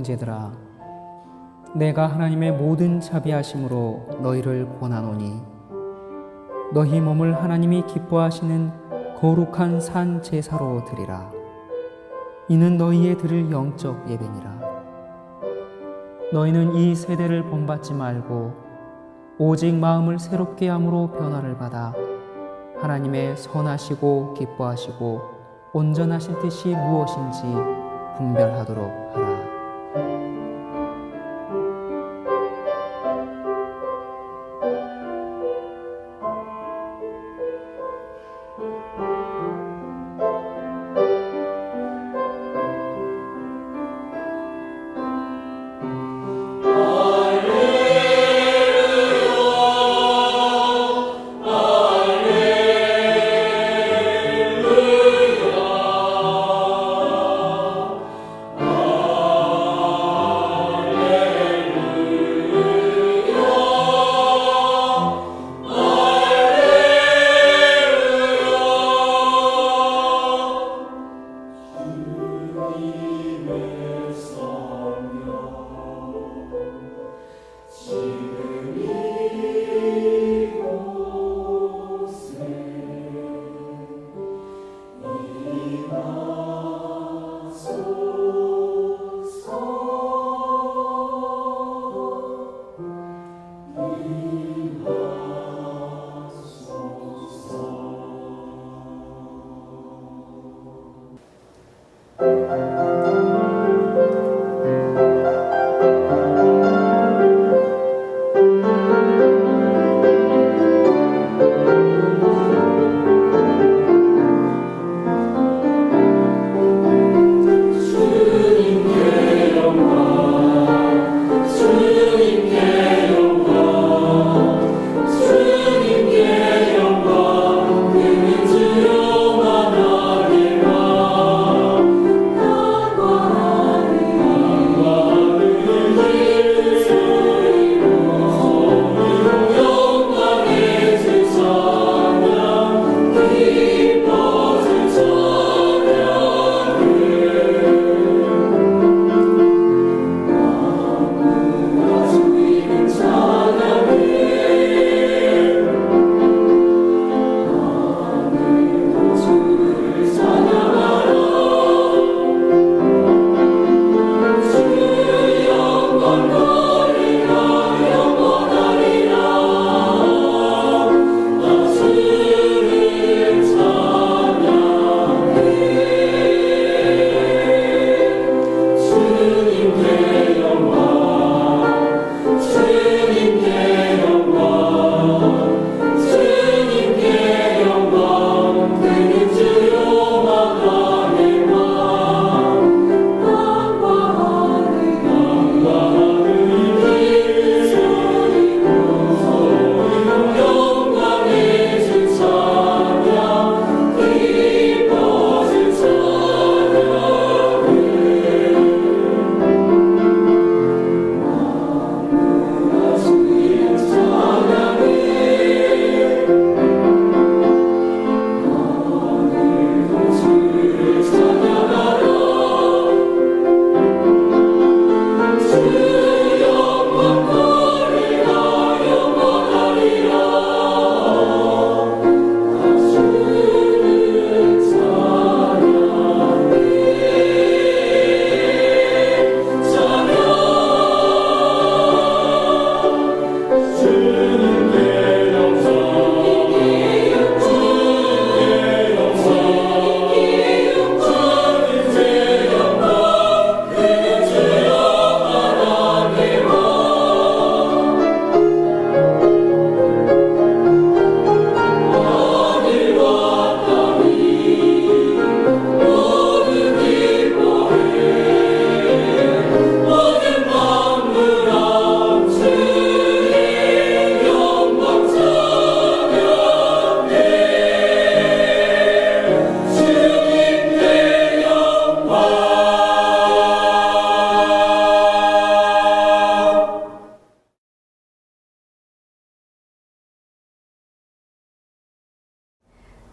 형제들아, 내가 하나님의 모든 자비하심으로 너희를 권하노니 너희 몸을 하나님이 기뻐하시는 거룩한 산 제사로 드리라. 이는 너희의 드릴 영적 예배니라. 너희는 이 세대를 본받지 말고 오직 마음을 새롭게 함으로 변화를 받아 하나님의 선하시고 기뻐하시고 온전하신 뜻이 무엇인지 분별하도록 하라.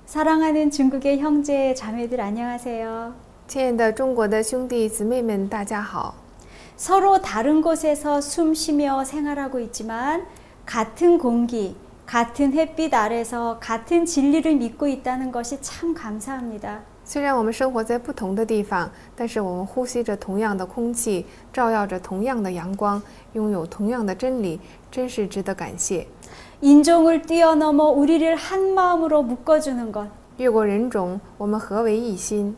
사랑하는 중국의 형제 자매들 안녕하세요. 亲爱的中国的兄弟姊妹们，大家好！ 서로 다른 곳에서 숨 쉬며 생활하고 있지만 같은 공기, 같은 햇빛 아래서 같은 진리를 믿고 있다는 것이 참 감사합니다. 虽然我们生活在不同的地方，但是我们呼吸着同样的空气，照耀着同样的阳光，拥有同样的真理，真是值得感谢。 인종을 뛰어넘어 우리를 한 마음으로 묶어주는 것. 越过人种，我们合为一心。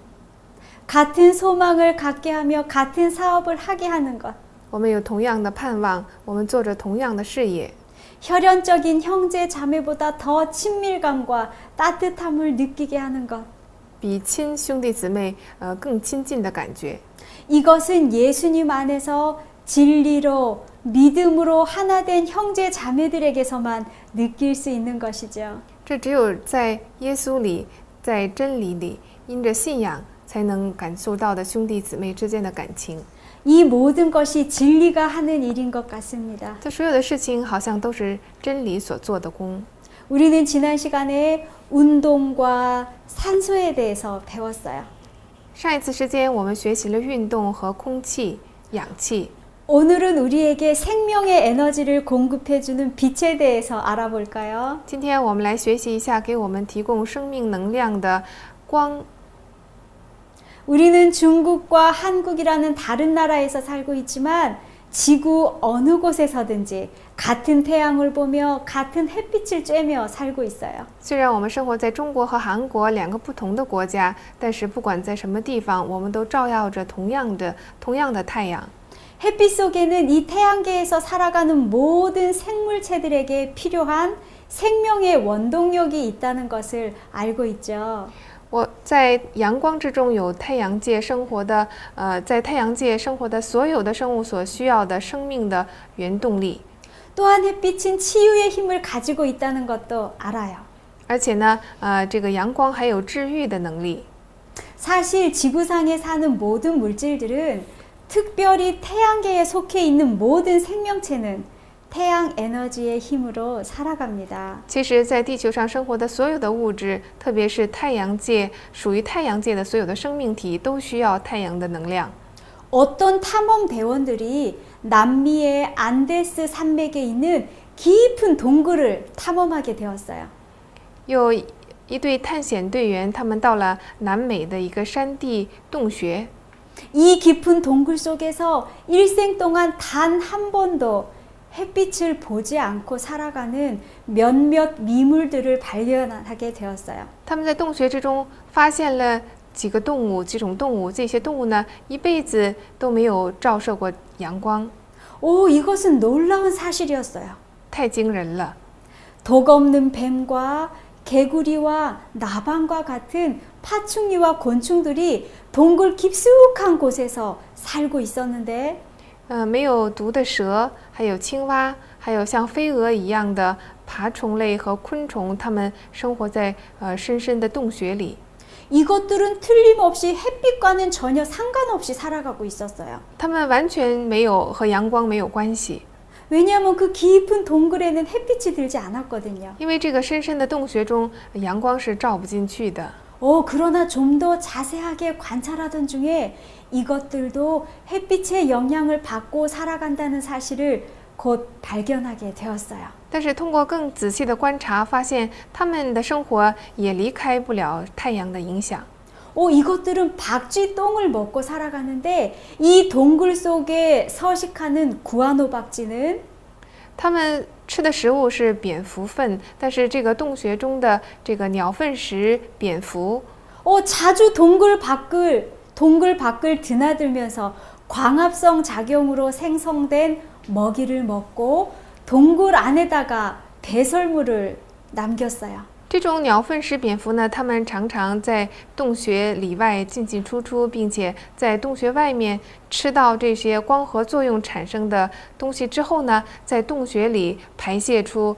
같은 소망을 갖게 하며 같은 사업을 하게 하는 것. 我们有同样的盼望，我们做着同样的事业。 혈연적인 형제 자매보다 더 친밀감과 따뜻함을 느끼게 하는 것. 比亲兄弟姊妹更亲近的感觉。 이것은 예수님 안에서 진리로 믿음으로 하나 된 형제 자매들에게서만 느낄 수 있는 것이죠. 这只有在耶稣里，在真理里，因着信仰才能感受到的兄弟姊妹之间的感情。 이 모든 것이 진리가 하는 일인 것 같습니다. 这所有的事情好像都是真理所做的功。 우리는 지난 시간에 운동과 산소에 대해서 배웠어요. 上一次时间，我们学习了运动和空气、氧气。 오늘은 우리에게 생명의 에너지를 공급해주는 빛에 대해서 알아볼까요? 今天我们来学习一下给我们提供生命能量的光。 우리는 중국과 한국이라는 다른 나라에서 살고 있지만 지구 어느 곳에서든지 같은 태양을 보며 같은 햇빛을 쬐며 살고 있어요. 虽然我们生活在中国和韩国两个不同的国家，但是不管在什么地方，我们都照耀着同样的太阳。 햇빛 속에는 이 태양계에서 살아가는 모든 생물체들에게 필요한 생명의 원동력이 있다는 것을 알고 있죠. 我在阳光之中有太阳界生活的，在太阳界生活的所有的生物所需要的生命的原动力。 또한 햇빛은 치유의 힘을 가지고 있다는 것도 알아요. 而且呢，这个阳光还有治愈的能力。 사실 지구상에 사는 모든 물질들은 특별히 태양계에 속해 있는 모든 생명체는 태양 에너지의 힘으로 살아갑니다. 其实，在地球上生活的所有的物质，特别是太阳界属于太阳界的所有的生命体，都需要太阳的能量。 어떤 탐험 대원들이 남미의 안데스 산맥에 있는 깊은 동굴을 탐험하게 되었어요. 有一队探险队员，他们到了南美的一个山地洞穴。 이 깊은 동굴 속에서 일생 동안 단 한 번도 햇빛을 보지 않고 살아가는 몇몇 미물들을 발견하게 되었어요. 他们在洞穴之中发现了几种动物，这些动物呢，一辈子都没有照射过阳光。 오, 이것은 놀라운 사실이었어요. 太惊人了！ 독 없는 뱀과 개구리와 나방과 같은 파충류와 곤충들이 동굴 깊숙한 곳에서 살고 있었는데 没有毒的蛇，还有青蛙，还有像飞蛾一样的爬虫类和昆虫，它们生活在深深的洞穴里。 이것들은 틀림없이 햇빛과는 전혀 상관없이 살아가고 있었어요. 它们完全没有和阳光没有关系， 왜냐하면 그 깊은 동굴에는 햇빛이 들지 않았거든요. 因为这个深深的洞穴中阳光是照不进去的。 그러나 좀 더 자세하게 관찰하던 중에 이것들도 햇빛의 영향을 받고 살아간다는 사실을 곧 발견하게 되었어요. 但是通过更仔细的观察，发现它们的生活也离开不了太阳的影响。 이것들은 박쥐똥을 먹고 살아가는데 이 동굴 속에 서식하는 구아노 박쥐는 它们吃的食物是蝙蝠粪，但是这个洞穴中的这个鸟粪食蝙蝠， 자주 동굴 밖을 드나들면서 광합성 작용으로 생성된 먹이를 먹고 동굴 안에다가 배설물을 남겼어요. 这种鸟粪食蝙蝠呢，它们常常在洞穴里外进进出出，并且在洞穴外面吃到这些光合作用产生的东西之后呢，在洞穴里排泄出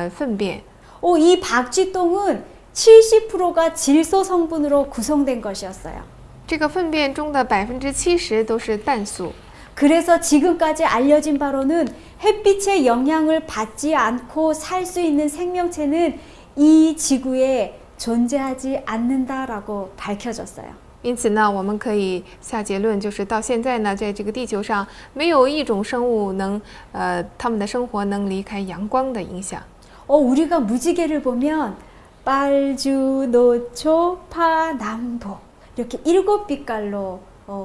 粪便。 이 박쥐똥은 70%가 질소 성분으로 구성된 것이었어요. 这个粪便中的70%都是氮素。 그래서 지금까지 알려진 바로는 햇빛의 영향을 받지 않고 살 수 있는 생명체는 이 지구에 존재하지 않는다라고 밝혀졌어요. 因此呢，我们可以下结论，就是到现在呢，在这个地球上，没有一种生物能，他们的生活能离开阳光的影响。 우리가 무지개를 보면 빨주, 노초, 파, 남보 이렇게 7빛깔로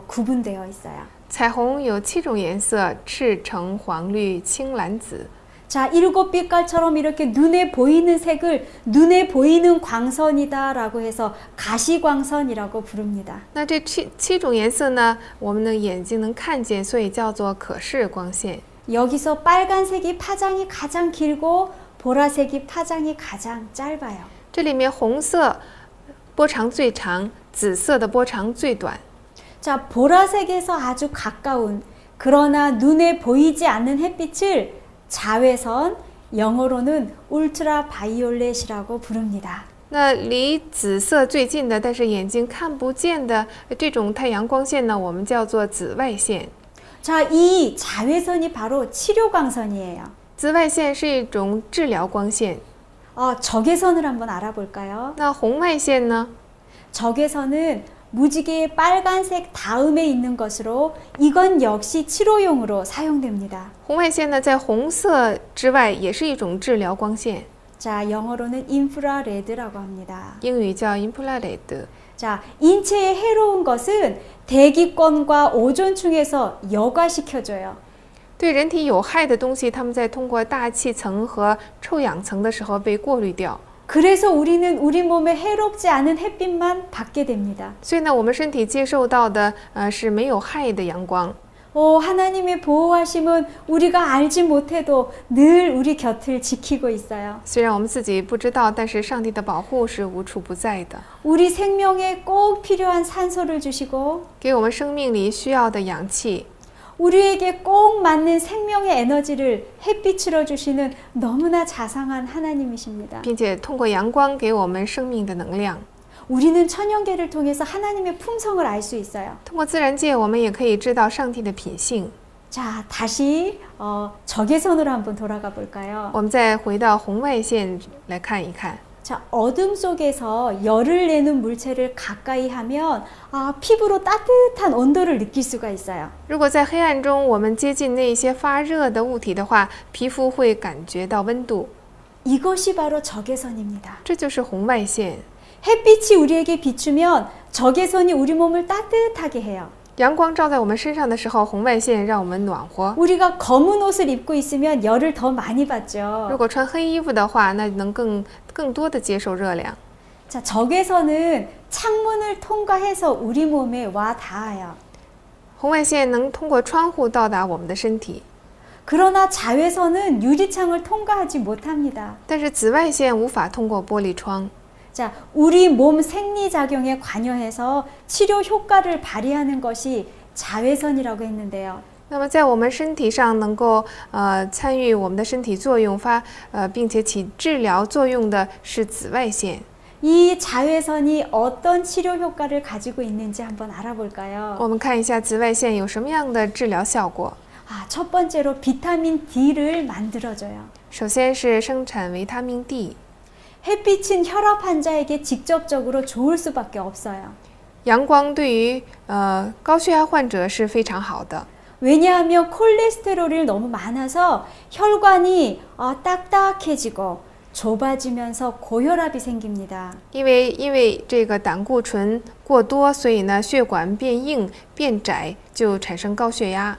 구분되어 있어요. 彩虹有7种颜色：赤、橙、黄、绿、青、蓝、紫。 자, 7빛깔처럼 이렇게 눈에 보이는 색을 눈에 보이는 광선이다라고 해서 가시광선이라고 부릅니다. 那这七种颜色呢，我们的眼睛能看见，所以叫做可视光线。 여기서 빨간색이 파장이 가장 길고 보라색이 파장이 가장 짧아요. 这里面红色波长最长，紫色的波长最短。 자, 보라색에서 아주 가까운 그러나 눈에 보이지 않는 het빛을 자외선, 영어로는 울트라바이올렛이라고 부릅니다. 那离紫色最近的，但是眼睛看不见的这种太阳光线呢，我们叫做紫外线。 자, 이 자외선이 바로 치료광선이에요. 紫外线是一种治疗光线。 적외선을 한번 알아볼까요? 那红外线呢？ 적외선은 무지개의 빨간색 다음에 있는 것으로 이건 역시 치료용으로 사용됩니다. 红外线呢，在红色之外也是一种治疗光线， 자, 영어로는 인프라레드라고 합니다. 英语叫 infrared。 자, 인체에 해로운 것은 대기권과 오존층에서 여과시켜줘요. 对人体有害的东西，它们在通过大气层和臭氧层的时候被过滤掉。 그래서 우리는 우리 몸에 해롭지 않은 햇빛만 받게 됩니다. 所以呢，我们身体接受到的是没有害的阳光。 하나님의 보호하심은 우리가 알지 못해도 늘 우리 곁을 지키고 있어요. 虽然我们自己不知道，但是上帝的保护是无处不在的， 우리 생명에 꼭 필요한 산소를 주시고 给我们生命里需要的氧气， 우리에게 꼭 맞는 생명의 에너지를 햇빛으로 주시는 너무나 자상한 하나님이십니다. 并且通过阳光给我们生命的能量。 우리는 천연계를 통해서 하나님의 품성을 알 수 있어요. 通过自然界，我们也可以知道上帝的品性。 자, 다시 적외선으로 한번 돌아가 볼까요? 我们再回到红外线来看一看。 자, 어둠 속에서 열을 내는 물체를 가까이 하면 피부로 따뜻한 온도를 느낄 수가 있어요. 如果在黑暗中我们接近那些发热的物体的话，皮肤会感觉到温度， 이것이 바로 적외선입니다. 这就是红外线。 햇빛이 우리에게 비추면 적외선이 우리 몸을 따뜻하게 해요. 阳光照在我们身上的时候，红外线让我们暖和。 우리가 검은 옷을 입고 있으면 열을 더 많이 받죠. 如果穿黑衣服的话，那能更多的接受热量。 자, 적외선은 창문을 통과해서 우리 몸에 와 닿아요. 红外线能通过窗户到达我们的身体， 그러나 자외선은 유리창을 통과하지 못합니다. 但是紫外线无法通过玻璃窗。 자, 우리 몸 생리작용에 관여해서 치료 효과를 발휘하는 것이 자외선이라고 했는데요. 那么在我们身体上能够参与我们的身体作用并且起治疗作用的是紫外线。 이 자외선이 어떤 치료 효과를 가지고 있는지 한번 알아볼까요? 我们看一下紫外线有什么样的治疗效果。 첫 번째로 비타민 D를 만들어줘요. 首先是生产维他命 D。 햇빛은 혈압 환자에게 직접적으로 좋을 수밖에 없어요. 阳光对于高血压患者是非常好的。 왜냐하면 콜레스테롤이 너무 많아서 혈관이 딱딱해지고 좁아지면서 고혈압이 생깁니다. 因为这个胆固醇过多，所以呢血管变硬变窄，就产生高血压。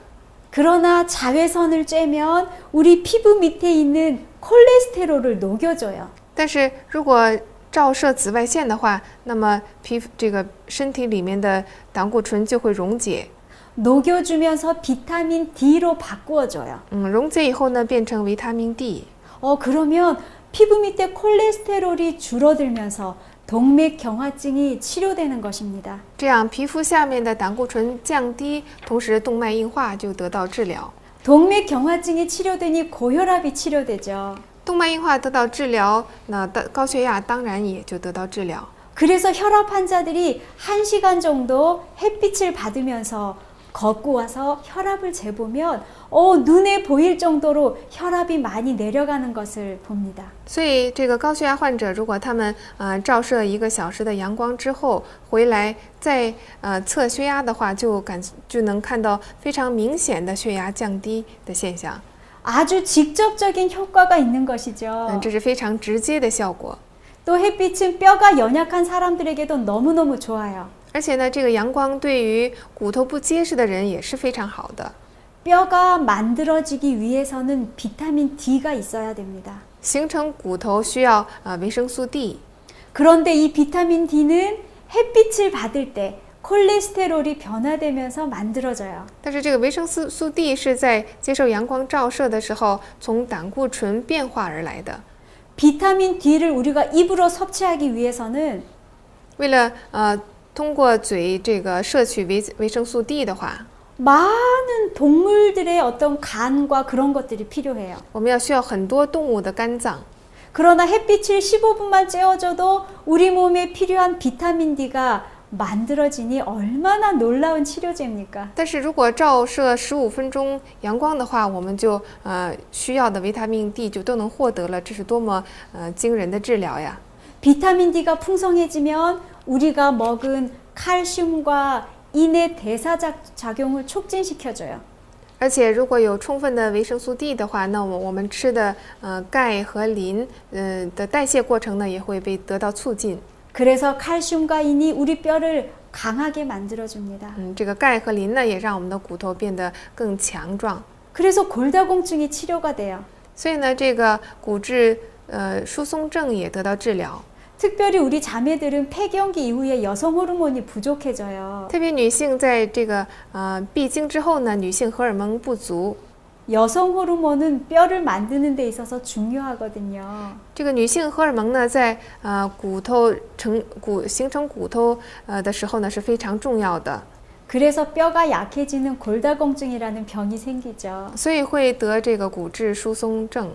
그러나 자외선을 쬐면 우리 피부 밑에 있는 콜레스테롤을 녹여줘요. 但是如果照射紫外线的话，那么这个身体里面的胆固醇就会溶解。 녹여주면서 비타민 D로 바꾸어줘요. 溶解以后呢，变成维他命 D。 그러면 피부 밑에 콜레스테롤이 줄어들면서 동맥경화증이 치료되는 것입니다. 这样皮肤下面的胆固醇降低，同时动脉硬化就得到治疗。 동맥경화증이 치료되니 고혈압이 치료되죠. 动脉硬化得到治疗，那高血压当然也就得到治疗。 그래서 혈압 환자들이 1시간 정도 햇빛을 받으면서 걷고 와서 혈압을 재보면 눈에 보일 정도로 혈압이 많이 내려가는 것을 봅니다. 所以这个高血压患者，如果他们照射1个小时的阳光之后回来再测血压的话，就能看到非常明显的血压降低的现象。 아주 직접적인 효과가 있는 것이죠. 这是非常直接的效果。 또 햇빛은 뼈가 연약한 사람들에게도 너무너무 좋아요. 而且呢，这个阳光对于骨头不结实的人也是非常好的。 뼈가 만들어지기 위해서는 비타민 D가 있어야 됩니다. 形成骨头需要维生素 D。 그런데 이 비타민 D는 햇빛을 받을 때 콜레스테롤이 변화되면서 만들어져요. 但是这个维生素 D 是在接受阳光照射的时候，从胆固醇变化而来的。 비타민 D를 우리가 입으로 섭취하기 위해서는 为了通过嘴这个摄取维生素 D 的话， 많은 동물들의 어떤 간과 그런 것들이 필요해요. 我们需要很多动物的肝脏。 그러나 햇빛을 15분만 쬐어줘도 우리 몸에 필요한 비타민 D가 만들어지니 얼마나 놀라운 치료제입니까? 但是如果照射15分钟阳光的话，我们就需要的维他命 D 就都能获得了，这是多么惊人的治疗呀！ 비타민 D가 풍성해지면 우리가 먹은 칼슘과 인의 대사작용을 촉진시켜줘요. 而且如果有充分的维生素 D 的话，那我们吃的钙和磷的代谢过程呢也会被得到促进。 그래서 칼슘과 인이 우리 뼈를 강하게 만들어줍니다. 这个钙和磷呢也让我们的骨头变得更强壮。 그래서 골다공증이 치료가 돼요. 所以呢，这个骨质疏松症也得到治疗。 특별히 우리 자매들은 폐경기 이후에 여성 호르몬이 부족해져요. 特别女性在这个闭经之后呢，女性荷尔蒙不足。 여성 호르몬은 뼈를 만드는 데 있어서 중요하거든요. 这个女性荷尔蒙呢，在骨头形成骨头的时候呢是非常重要的。 그래서 뼈가 약해지는 골다공증이라는 병이 생기죠. 所以会得这个骨质疏松症。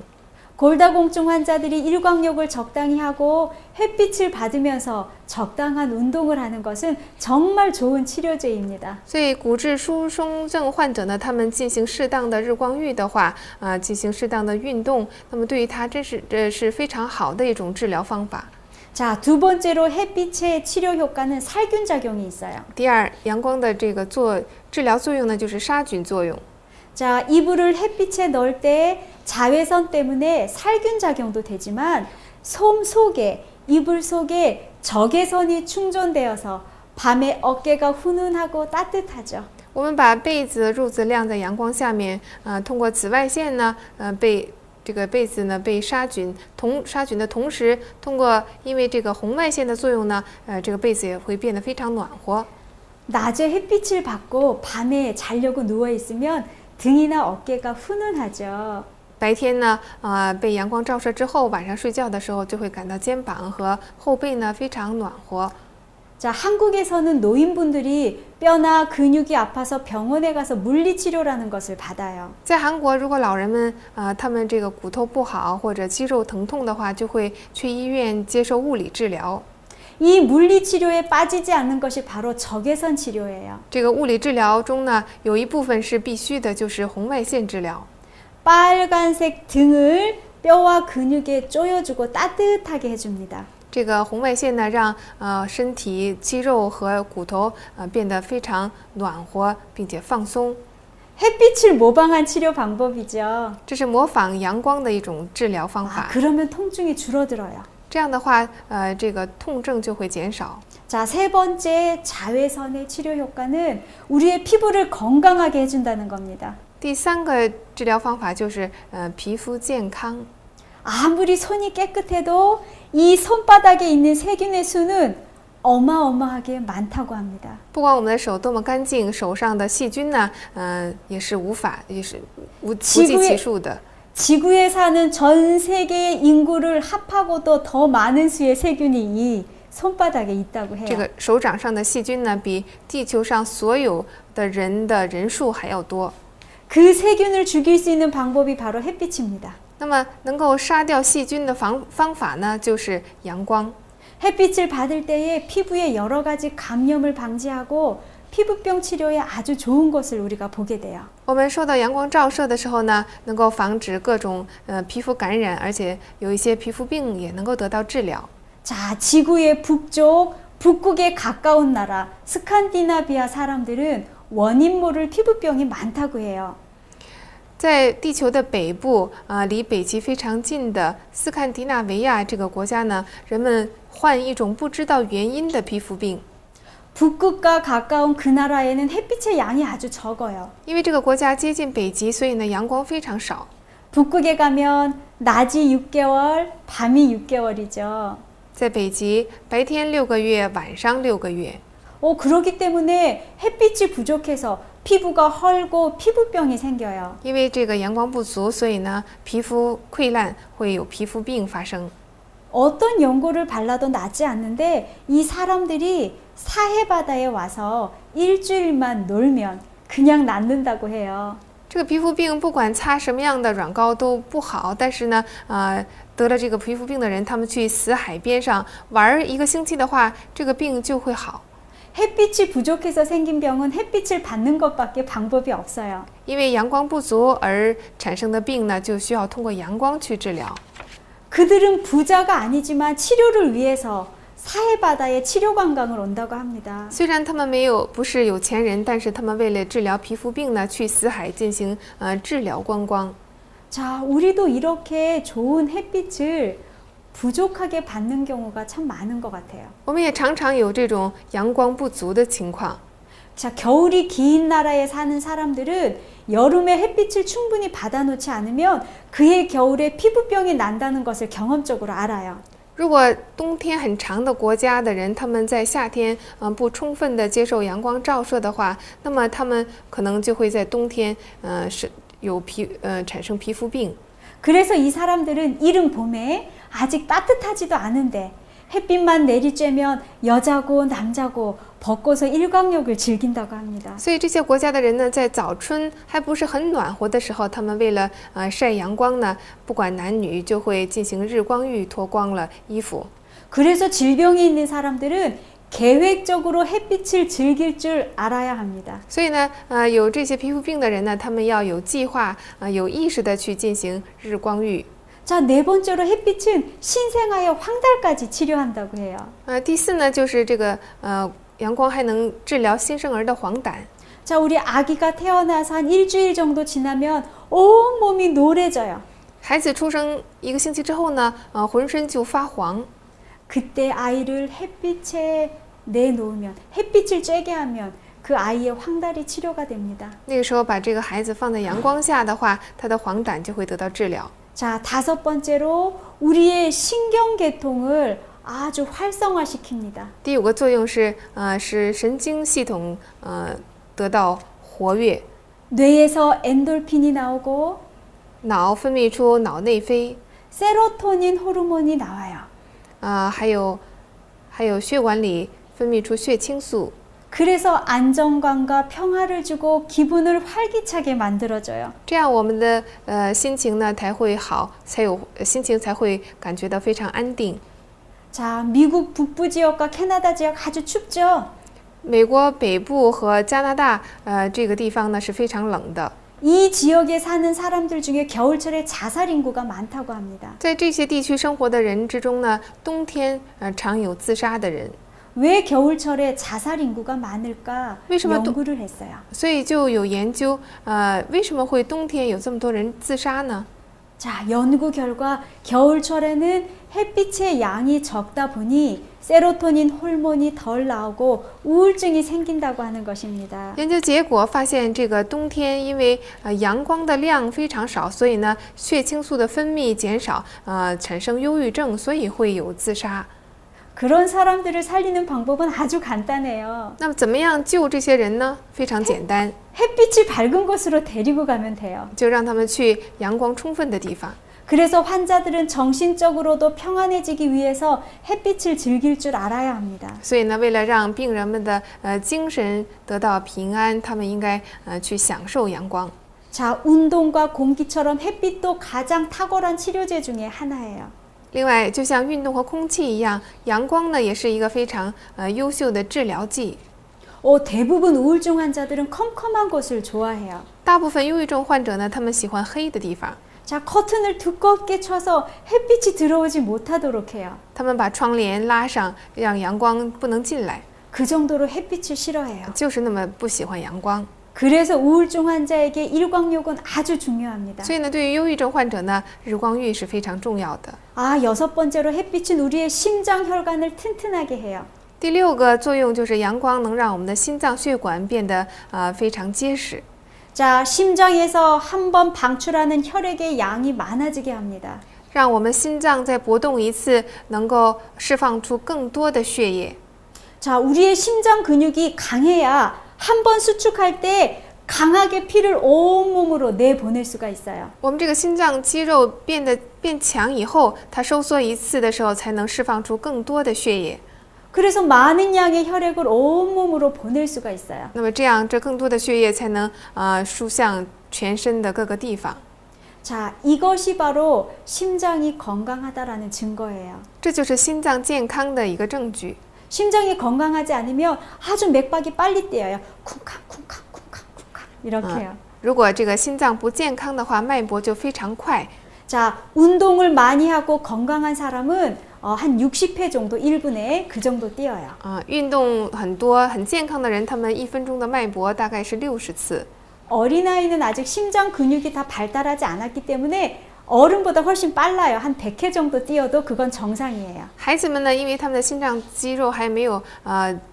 골다공증 환자들이 일광욕을 적당히 하고 햇빛을 받으면서 적당한 운동을 하는 것은 정말 좋은 치료제입니다. 所以骨质疏松症患者呢，他们进行适当的日光浴的话，进行适当的运动，那么对于他这是非常好的一种治疗方法。 자, 두 번째로 햇빛의 치료 효과는 살균 작용이 있어요. 第二，阳光的这个治疗作用呢，就是杀菌作用。 자, 이불을 햇빛에 넣을 때 자외선 때문에 살균 작용도 되지만 솜 속에 이불 속에 적외선이 충전되어서 밤에 어깨가 훈훈하고 따뜻하죠. 我们把被子、褥子晾在阳光下面，通过紫外线呢，这个被子呢被杀菌的同时，通过因为这个红外线的作用呢，这个被子也会变得非常暖和。 낮에 햇빛을 받고 밤에 자려고 누워 있으면 등이나 어깨가 훈훈하죠. 白天呢，被阳光照射之后，晚上睡觉的时候就会感到肩膀和后背呢非常暖和。 자, 한국에서는 노인분들이 뼈나 근육이 아파서 병원에 가서 물리치료라는 것을 받아요. 在韩国，如果老人们他们这个骨头不好或者肌肉疼痛的话，就会去医院接受物理治疗。 이 물리치료에 빠지지 않는 것이 바로 적외선 치료예요. 这个物理治疗中呢，有一部分是必须的，就是红外线治疗。 빨간색 등을 뼈와 근육에 쪼여주고 따뜻하게 해줍니다. 这个红外线呢，让身体肌肉和骨头变得非常暖和，并且放松。 햇빛을 모방한 치료 방법이죠. 这是模仿阳光的一种治疗方法。 그러면 통증이 줄어들어요. 这样的话，这个痛症就会减少。 자, 세 번째 자외선의 치료 효과는 우리의 피부를 건강하게 해준다는 겁니다. 第三个治疗方法就是皮肤健康。 아무리 손이 깨끗해도 이 손바닥에 있는 세균의 수는 어마어마하게 많다고 합니다. 不管我们的手多么干净，手上的细菌呢，也是无计其数的。 지구에 사는 전 세계의 인구를 합하고도 더 많은 수의 세균이 이 손바닥에 있다고 해요. 这个手掌上的细菌呢，比地球上所有的人的人数还要多。 그 세균을 죽일 수 있는 방법이 바로 햇빛입니다. 那么能够杀掉细菌的方法呢，就是阳光。 햇빛을 받을 때에 피부에 여러 가지 감염을 방지하고 피부병 치료에 아주 좋은 것을 우리가 보게 돼요. 我们受到阳光照射的时候呢，能够防止各种皮肤感染，而且有一些皮肤病也能够得到治疗。 자, 지구의 북쪽, 북극에 가까운 나라 스칸디나비아 사람들은 원인 모를 피부병이 많다고 해요. 在地球的北部离北极非常近的斯堪的纳维亚这个国家呢，人们患一种不知道原因的皮肤病。 북극과 가까운 그 나라에는 햇빛의 양이 아주 적어요. 因为这个国家接近北极，所以呢阳光非常少。 북극에 가면 낮이 6개월, 밤이 6개월이죠. 在北极，白天6个月，晚上6个月。 그렇기 때문에 햇빛이 부족해서 피부가 헐고 피부병이 생겨요. 因为这个阳光不足，所以呢皮肤溃烂，会有皮肤病发生。 어떤 연고를 발라도 낫지 않는데 이 사람들이 사해 바다에 와서 일주일만 놀면 그냥 낫는다고 해요. 这个皮肤病不管擦什么样的软膏都不好，但是呢，得了这个皮肤病的人，他们去死海边上玩1个星期的话，这个病就会好。 햇빛이 부족해서 생긴 병은 햇빛을 받는 것밖에 방법이 없어요. 因为阳光不足而产生的病呢，就需要通过阳光去治疗。 그들은 부자가 아니지만 치료를 위해서 사해 바다에 치료 관광을 온다고 합니다. 虽然他们不是有钱人，但是他们为了治疗皮肤病呢，去死海进行治疗观光。 자, 우리도 이렇게 좋은 햇빛을 부족하게 받는 경우가 참 많은 것 같아요. 我们也常常有这种阳光不足的情况。 자, 겨울이 긴 나라에 사는 사람들은 여름에 햇빛을 충분히 받아놓지 않으면 그해 겨울에 피부병이 난다는 것을 경험적으로 알아요. 如果冬天很长的国家的人，他们在夏天不充分的接受阳光照射的话，那么他们可能就会在冬天产生皮肤病。 그래서 이 사람들은 이른 봄에 아직 따뜻하지도 않은데 햇빛만 내리쬐면 여자고 남자고 벗고서 일광욕을 즐긴다고 합니다. 所以这些国家的人呢，在早春还不是很暖和的时候，他们为了晒阳光呢，不管男女，就会进行日光浴，脱光了衣服。 그래서 질병이 있는 사람들은 계획적으로 햇빛을 즐길 줄 알아야 합니다. 所以呢，有这些皮肤病的人呢，他们要有计划、有意识的去进行日光浴。 자, 네 번째로 햇빛은 신생아의 황달까지 치료한다고 해요. 第四呢，就是这个阳光还能治疗新生儿的黄疸。 자, 우리 아기가 태어나서 한 일주일 정도 지나면 온몸이 노래져요. 孩子出生1个星期之后呢，浑身就发黄。 그때 아이를 햇빛에 내놓으면 햇빛을 쬐게 하면 그 아이의 황달이 치료가 됩니다. 那个时候把这个孩子放在阳光下的话，他的黄疸就会得到治疗。 자, 다섯 번째로 우리의 신경계통을 아주 활성화시킵니다. 第5个作用是使神经系统得到活跃， 뇌에서 엔돌핀이 나오고 脑分泌出脑内啡， 세로토닌 호르몬이 나와요. 还有血管里分泌出血清素。 그래서 안정감과 평화를 주고 기분을 활기차게 만들어줘요. 这样我们的心情呢才会好，心情才会感觉到非常安定。 자, 미국 북부 지역과 캐나다 지역 아주 춥죠. 美国北部和加拿大这个地方呢是非常冷的。 이 지역에 사는 사람들 중에 겨울철에 자살 인구가 많다고 합니다. 在这些地区生活的人之中呢，冬天常有自杀的人。 왜 겨울철에 자살 인구가 많을까 为什么 연구를 했어요. 所以就有研究，为什么会冬天有这么多人自杀呢？ 자, 연구 결과 겨울철에는 햇빛의 양이 적다 보니 세로토닌 호르몬이 덜 나오고 우울증이 생긴다고 하는 것입니다. 研究结果发现，这个冬天因为阳光的量非常少，所以呢血清素的分泌减少，产生忧郁症，所以会有自杀。 그런 사람들을 살리는 방법은 아주 간단해요. 那么怎么样救这些人呢？非常简单， 햇빛이 밝은 곳으로 데리고 가면 돼요. 就让他们去阳光充分的地方。 그래서 환자들은 정신적으로도 평안해지기 위해서 햇빛을 즐길 줄 알아야 합니다. 所以呢，为了让病人们的精神得到平安，他们应该去享受阳光。 자, 운동과 공기처럼 햇빛도 가장 탁월한 치료제 중에 하나예요. 另外，就像运动和空气一样，阳光呢也是一个非常优秀的治疗剂。 대부분 우울증 환자들은 컴컴한 곳을 좋아해요. 大部分忧郁症患者呢，他们喜欢黑的地方， 자, 커튼을 두껍게 쳐서 햇빛이 들어오지 못하도록 해요. 他们把窗帘拉上，让阳光不能进来， 그 정도로 햇빛을 싫어해요. 就是那么不喜欢阳光。 그래서 우울증 환자에게 일광욕은 아주 중요합니다. 所以呢，对于忧郁症患者呢，日光浴是非常重要的。 여섯 번째로 햇빛은 우리의 심장 혈관을 튼튼하게 해요. 第6个作用就是阳光能让我们的心脏血管变得非常结实。 자, 심장에서 한 번 방출하는 혈액의 양이 많아지게 합니다. 让我们心脏在搏动一次能够释放出更多的血液。 자, 우리의 심장 근육이 강해야 한 번 수축할 때 강하게 피를 온몸으로 내보낼 수가 있어요. 我们这个心脏肌肉变强以后，它收缩一次的时候，才能释放出更多的血液。 그래서 많은 양의 혈액을 온몸으로 보낼 수가 있어요. 那么这样，这更多的血液才能输向全身的各个地方。 자, 이것이 바로 심장이 건강하다라는 증거예요. 这就是心脏健康的一个证据。 심장이 건강하지 않으면 아주 맥박이 빨리 뛰어요. 쿵쾅 쿵쾅 쿵쾅 쿵쾅 이렇게요. 如果这个心脏不健康的话，脉搏就非常快。 자, 운동을 많이 하고 건강한 사람은 한 60회 정도 1분에 그 정도 뛰어요. 运动很多很健康的人，他们1分钟的脉搏大概是60次。 어린아이는 아직 심장 근육이 다 발달하지 않았기 때문에 어른보다 훨씬 빨라요. 한 100회 정도 뛰어도 그건 정상이에요. 孩子们呢，因为他们的心脏肌肉还没有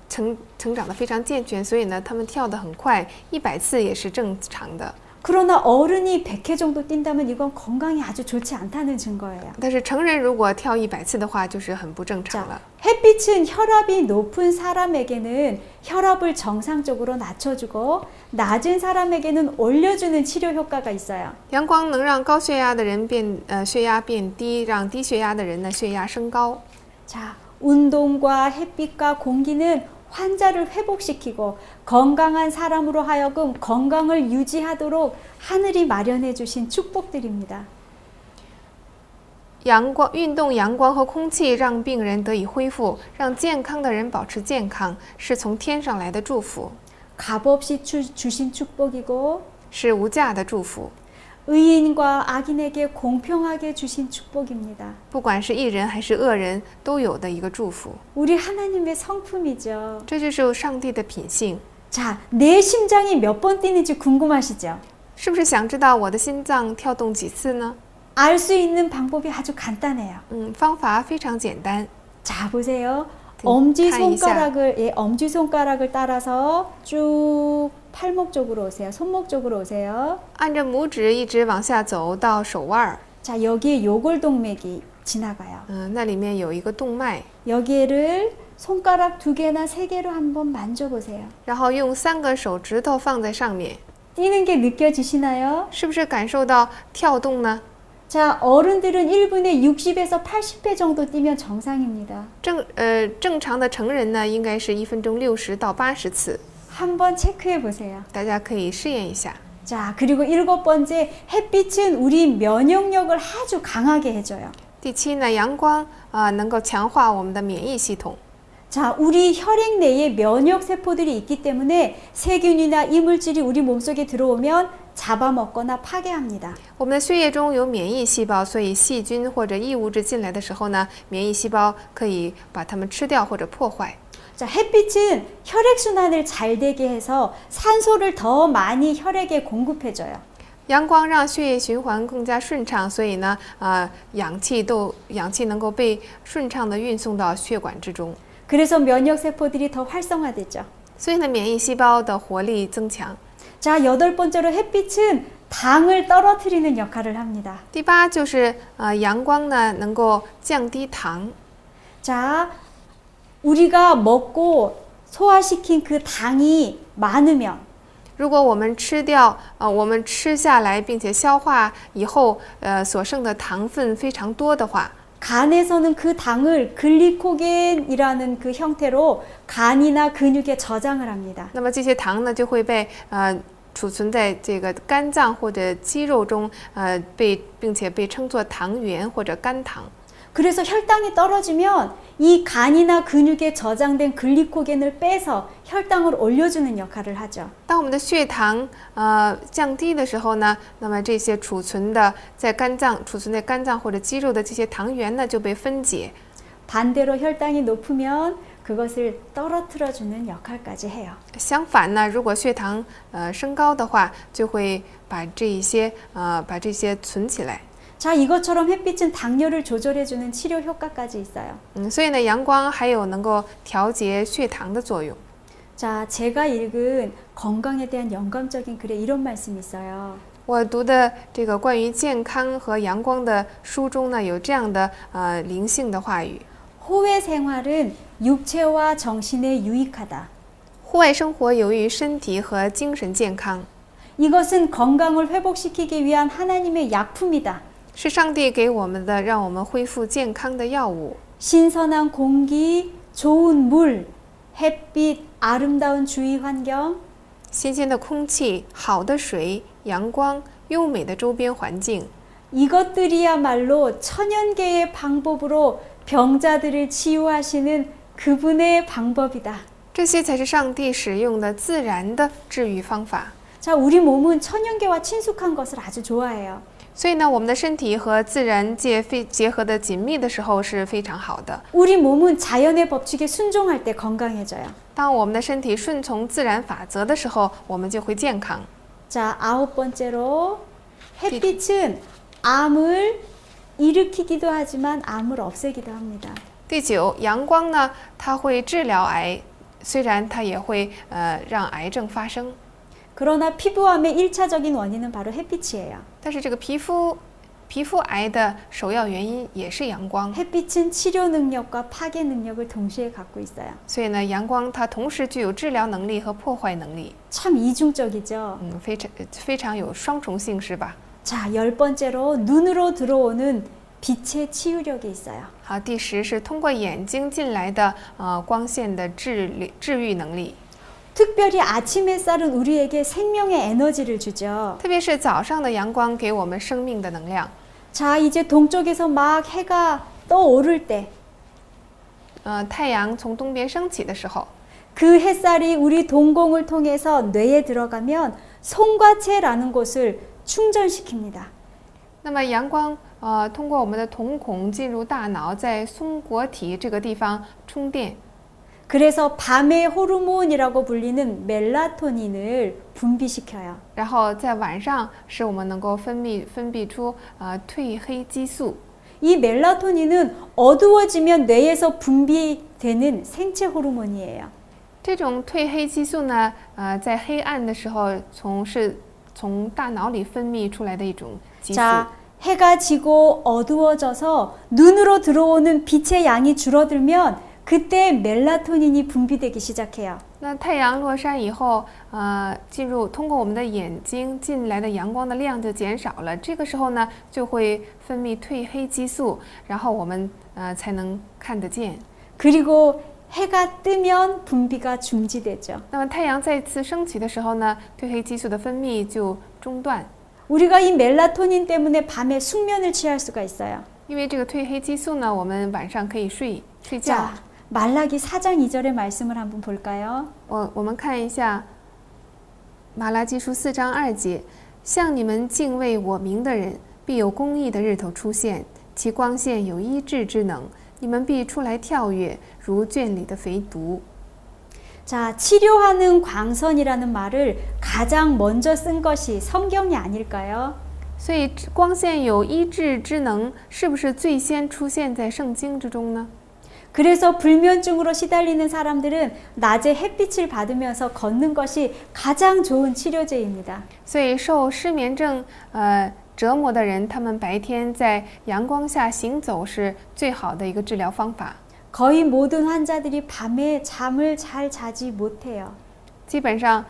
成长得非常健全，所以呢，他们跳得很快，100次也是正常的。 그러나 어른이 100회 정도 뛴다면 이건 건강이 아주 좋지 않다는 증거예요. 但是成人如果跳100次的话，就是很不正常了。 햇빛은 혈압이 높은 사람에게는 혈압을 정상적으로 낮춰주고 낮은 사람에게는 올려주는 치료 효과가 있어요. 阳光能让高血压的人血压变低，让低血压的人呢血压升高。 자, 운동과 햇빛과 공기는 환자를 회복시키고 건강한 사람으로 하여금 건강을 유지하도록 하늘이 마련해 주신 축복들입니다. 运动、阳光和空气让病人得以恢复，让健康的人保持健康，是从天上来的祝福， 값없이 주신 축복이고 是无价的祝福。 의인과 악인에게 공평하게 주신 축복입니다. 不管是义人还是恶人，都有的一个祝福。 우리 하나님의 성품이죠. 这就是上帝的品性。 자, 내 심장이 몇 번 뛰는지 궁금하시죠? 是不是想知道我的心脏跳动几次呢？ 알 수 있는 방법이 아주 간단해요. 方法非常简单。 자, 보세요. 엄지손가락을 엄지손가락을 따라서 쭉 팔목 쪽으로 오세요. 손목 쪽으로 오세요. 按着拇指一直往下走到手腕。 자, 여기에 요골동맥이 지나가요. 那里面有一个动脉。 여기를 손가락 2개나 3개로 한번 만져보세요. 然后用3个手指头放在上面， 뛰는 게 느껴지시나요? 是不是感受到跳动呢？ 자, 어른들은 1분에 60에서 80회 정도 뛰면 정상입니다. 正常的成人呢，应该是1分钟60到80次。 한번 체크해 보세요. 大家可以试验一下。 자, 그리고 7번째, 햇빛은 우리 면역력을 아주 강하게 해줘요. 第7呢，阳光能够强化我们的免疫系统。 자, 우리 혈액 내에 면역 세포들이 있기 때문에 세균이나 이물질이 우리 몸속에 들어오면 잡아먹거나 파괴합니다. 我们的血液中有免疫细胞，所以细菌或者异物质进来的时候呢，免疫细胞可以把它们吃掉或者破坏。 자, 햇빛은 혈액순환을 잘 되게 해서 산소를 더 많이 혈액에 공급해줘요. 阳光让血液循环更加顺畅，所以呢，氧气能够被顺畅地运送到血管之中。 그래서 면역 세포들이 더 활성화되죠. 所以呢，免疫细胞的活力增强。 자, 8번째로 햇빛은 당을 떨어뜨리는 역할을 합니다. 第8就是阳光呢能够降低糖。 자, 우리가 먹고 소화시킨 그 당이 많으면 如果我们吃下来并且消化以后，所剩的糖分非常多的话， 간에서는 그 당을 글리코겐이라는 그 형태로 간이나 근육에 저장을 합니다. 那么这些糖呢就会被储存在这个肝脏或者肌肉中，并且被称作糖原或者肝糖。 그래서 혈당이 떨어지면 이 간이나 근육에 저장된 글리코겐을 빼서 혈당을 올려주는 역할을 하죠. 当我们的血糖降低的时候呢，那么这些储存在肝脏或者肌肉的这些糖原呢就被分解。 반대로 혈당이 높으면 그것을 떨어뜨려주는 역할까지 해요. 相反呢，如果血糖升高的话，就会把这些存起来。 자, 이것처럼 햇빛은 당뇨를 조절해주는 치료 효과까지 있어요. 所以呢，阳光还有能够调节血糖的作用。 자, 제가 읽은 건강에 대한 영감적인 글에 이런 말씀이 있어요. 我读的这个关于健康和阳光的书中呢，有这样的灵性的话语。 호외 생활은 육체와 정신에 유익하다. 户外生活有益于身体和精神健康， 이것은 건강을 회복시키기 위한 하나님의 약품이다. 是上帝给我们的，让我们恢复健康的药物。 신선한 공기, 좋은 물, 햇빛, 아름다운 주위 환경, 新鲜的空气、好的水、阳光、优美的周边环境， 이것들이야말로 천연계의 방법으로 병자들을 치유하시는 그분의 방법이다. 这些才是上帝使用的自然的治愈方法。 자, 우리 몸은 천연계와 친숙한 것을 아주 좋아해요. 所以呢，我们的身体和自然界结合的紧密的时候是非常好的。 우리 몸은 자연의 법칙에 순종할 때 건강해져요. 当我们的身体顺从自然法则的时候，我们就会健康。 자, 9번째로 햇빛은 암을 일으키기도 하지만 암을 없애기도 합니다. 第九，阳光呢，它会治疗癌，虽然它也会让癌症发生， 그러나 피부암의 1차적인 원인은 바로 햇빛이에요. 但是这个皮肤癌的首要原因也是阳光。 햇빛은 치료 능력과 파괴 능력을 동시에 갖고 있어요. 所以呢，阳光它同时具有治疗能力和破坏能力， 참 이중적이죠. 非常有双重性，是吧？ 자, 10번째로 눈으로 들어오는 빛의 치유력이 있어요. 好，第10是通过眼睛进来的光线的治愈能力， 특별히 아침 햇살은 우리에게 생명의 에너지를 주죠. 特别是早上的阳光给我们生命的能量。 자, 이제 동쪽에서 막 해가 떠오를 때, 太阳从东边升起的时候， 그 햇살이 우리 동공을 통해서 뇌에 들어가면 송과체라는 곳을 충전시킵니다. 那么阳光通过我们的瞳孔进入大脑，在松果体这个地方充电。 그래서 밤의 호르몬이라고 불리는 멜라토닌을 분비시켜요. 然后在晚上使我们能够分泌出褪黑激素。 이 멜라토닌은 어두워지면 뇌에서 분비되는 생체 호르몬이에요. 这种褪黑激素呢，在黑暗的时候从大脑里分泌出来的一种激素。 자, 해가 지고 어두워져서 눈으로 들어오는 빛의 양이 줄어들면 그때 멜라토닌이 분비되기 시작해요. 那太阳落山以后，通过我们的眼睛进来的阳光的量就减少了。这个时候呢，就会分泌褪黑激素，然后我们才能看得见。 그리고 해가 뜨면 분비가 중지되죠. 那么太阳再次升起的时候呢，褪黑激素的分泌就中断。 우리가 이 멜라토닌 때문에 밤에 숙면을 취할 수가 있어요. 因为这个褪黑激素呢，我们晚上可以睡觉。 자, 말라기 4장 2절의 말씀을 한번 볼까요? 我们看一下马拉基书4章2节，向你们敬畏我名的人，必有公义的日头出现，其光线有医治之能，你们必出来跳跃，如圈里的肥犊。 자, 치료하는 광선이라는 말을 가장 먼저 쓴 것이 성경이 아닐까요? 所以光线有医治之能，是不是最先出现在圣经之中呢？ 그래서 불면증으로 시달리는 사람들은 낮에 햇빛을 받으면서 걷는 것이 가장 좋은 치료제입니다. 所以受失眠症折磨的人，他们白天在阳光下行走是最好的一个治疗方法。 거의 모든 환자들이 밤에 잠을 잘 자지 못해요. 基本上，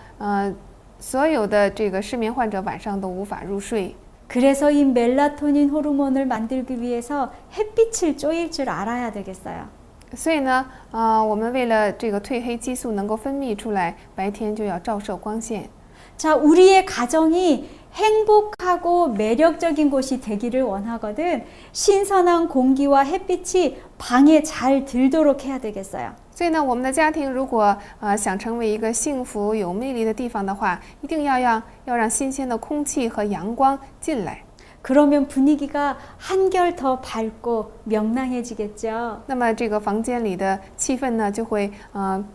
所有的这个失眠患者晚上都无法入睡。 그래서 이 멜라토닌 호르몬을 만들기 위해서 햇빛을 쪼일 줄 알아야 되겠어요. 所以呢，我们为了这个褪黑激素能够分泌出来，白天就要照射光线。 자, 우리의 가정이 행복하고 매력적인 곳이 되기를 원하거든 신선한 공기와 햇빛이 방에 잘 들도록 해야 되겠어요. 所以呢，我们的家庭如果想成为一个幸福有魅力的地方的话，一定要让新鲜的空气和阳光进来。 그러면 분위기가 한결 더 밝고 명랑해지겠죠. 那么这个房间里的气氛呢，就会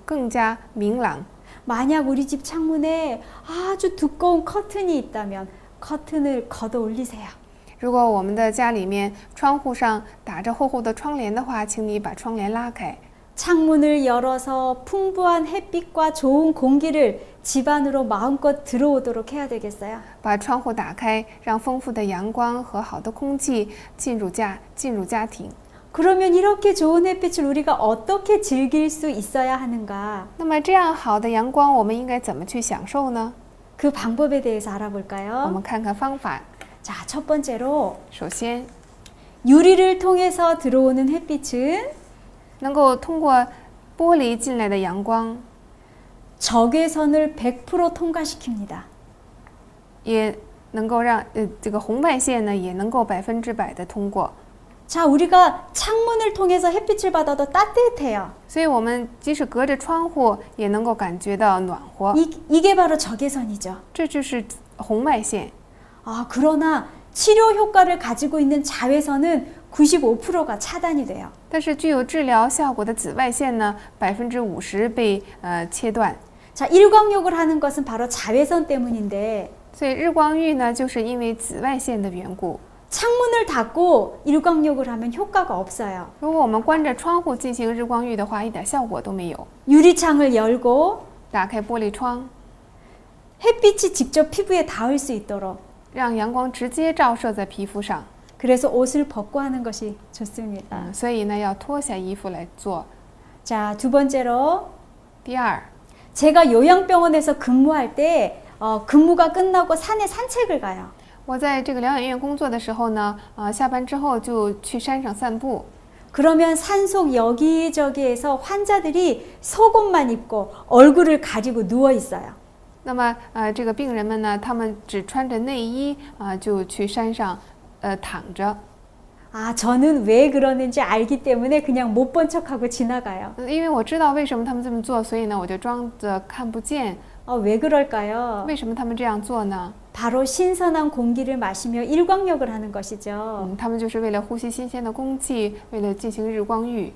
更加明朗。 만약 우리 집 창문에 아주 두꺼운 커튼이 있다면 커튼을 걷어 올리세요. 如果我们的家里面窗户上打着厚厚的窗帘的话，请你把窗帘拉开。 창문을 열어서 풍부한 햇빛과 좋은 공기를 집 안으로 마음껏 들어오도록 해야 되겠어요. 把窗户打开，让丰富的阳光和好的空气进入家庭。 그러면 이렇게 좋은 햇빛을 우리가 어떻게 즐길 수 있어야 하는가? 那么这样好的阳光，我们应该怎么去享受呢？ 그 방법에 대해서 我 알아볼까요? 们看看方法。 자, 첫 번째로 首先， 유리를 통해서 들어오는 햇빛은 能够通过玻璃进来的阳光， 적외선을 100% 통과시킵니다. 也能够让这个红外线呢，也能够100%的通过。 자, 우리가 창문을 통해서 햇빛을 받아도 따뜻해요. 所以我们即使隔着窗户，也能够感觉到暖和。 이게 바로 적외선이죠. 这就是红外线。 그러나 치료 효과를 가지고 있는 자외선은 95%가 차단이 돼요. 但是具有治疗效果的紫外线呢，50%被切断。 자, 일광욕을 하는 것은 바로 자외선 때문인데 所以日光浴呢，就是因为紫外线的缘故。 창문을 닫고 일광욕을 하면 효과가 없어요. 如果我们关着窗户进行日光浴的话，一点效果都没有。 유리창을 열고 打开玻璃窗， 햇빛이 직접 피부에 닿을 수 있도록 让阳光直接照射在皮肤上。 그래서 옷을 벗고 하는 것이 좋습니다. 所以呢，要脱下衣服来做。 자, 두 번째로 第二， 제가 요양병원에서 근무할 때 근무가 끝나고 산에 산책을 가요. 我在这个疗养院工作的时候呢，下班之后就去山上散步。 그러면 산속 여기저기에서 환자들이 속옷만 입고 얼굴을 가리고 누워 있어요. 那么这个病人们呢，他们只穿着内衣就去山上躺着。 저는 왜 그러는지 알기 때문에 그냥 못 본 척하고 지나가요. 因为我知道为什么他们这么做，所以呢，我就装着看不见。 왜 그럴까요? 为什么他们这样做呢？ 바로 신선한 공기를 마시며 일광욕을 하는 것이죠. 他们就是为了呼吸新鲜的空气，为了进行日光浴。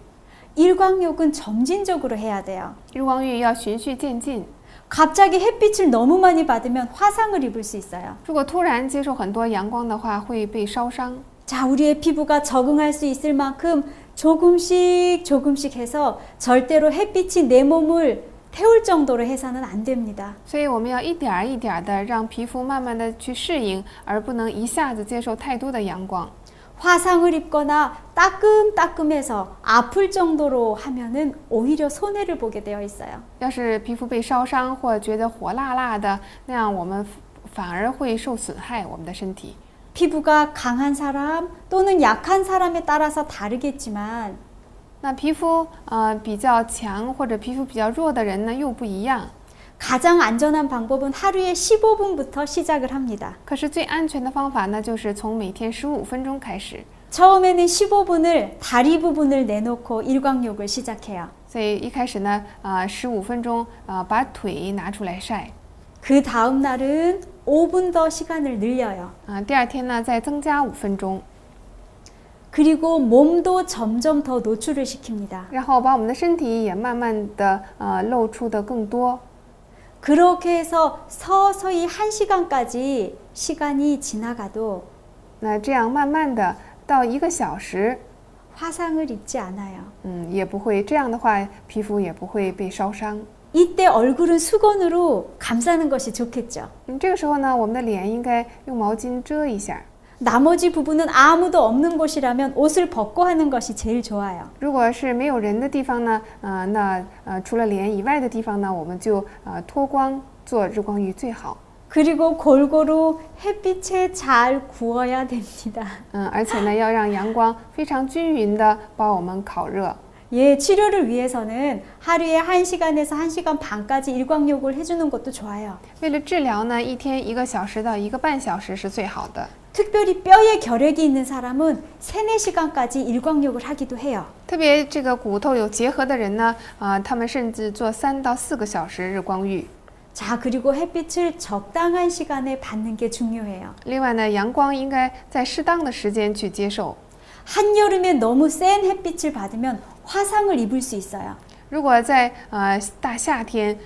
일광욕은 점진적으로 해야 돼요. 日光浴要循序渐进。 갑자기 햇빛을 너무 많이 받으면 화상을 입을 수 있어요. 如果突然接受很多阳光的话，会被烧伤。 자, 우리의 피부가 적응할 수 있을 만큼 조금씩 해서 절대로 햇빛이 내 몸을 태울 정도로 해서는 안 됩니다. 所以我们要一点一点的让皮肤慢慢的去适应，而不能一下子接受太多的阳光。 화상을 입거나 따끔따끔해서 아플 정도로 하면은 오히려 손해를 보게 되어 있어요. 要是皮肤被烧伤或觉得火辣辣的，那样我们反而会受损害我们的身体。 피부가 강한 사람 또는 약한 사람에 따라서 다르겠지만 那皮肤比较强或者皮肤比较弱的人呢又不一样。 가장 안전한 방법은 하루에 15분부터 시작을 합니다. 可是最安全的方法呢，就是从每天15分钟开始。 처음에는 15분을 다리 부분을 내놓고 일광욕을 시작해요. 所以一开始呢，15分钟把腿拿出来晒。 그 다음 날은 5분 더 시간을 늘려요. 第二天呢再增加5分钟。 그리고 몸도 점점 더 노출을 시킵니다. 然后把我们的身体也慢慢的露出的更多。 그렇게 해서 서서히 1시간까지 시간이 지나가도 那这样慢慢的到1个小时， 화상을 입지 않아요. 也不会这样的话，皮肤也不会被烧伤。 이때 얼굴은 수건으로 감싸는 것이 좋겠죠. 这个时候呢，我们的脸应该用毛巾遮一下。 나머지 부분은 아무도 없는 곳이라면 옷을 벗고 하는 것이 제일 좋아요. 如果是没有人的地方呢，那除了脸以外的地方呢，我们就脱光做日光浴最好。 그리고 골고루 햇빛에 잘 구워야 됩니다. 而且呢，要让阳光非常均匀的把我们烤热。 예, 치료를 위해서는 하루에 1시간에서 1시간 반까지 일광욕을 해주는 것도 좋아요. 为了治疗呢，一天1个小时到1个半小时是最好的。 특별히 뼈에 결핵이 있는 사람은 3-4시간까지 일광욕을 하기도 해요. 特别这个骨头有结核的人呢，他们甚至做3到4个小时日光浴。 자, 그리고 햇빛을 적당한 시간에 받는 게 중요해요. 另外呢，阳光应该在适当的时间去接受。 한여름에 너무 센 햇빛을 받으면 화상을 입을 수 있어요. 如果在大夏天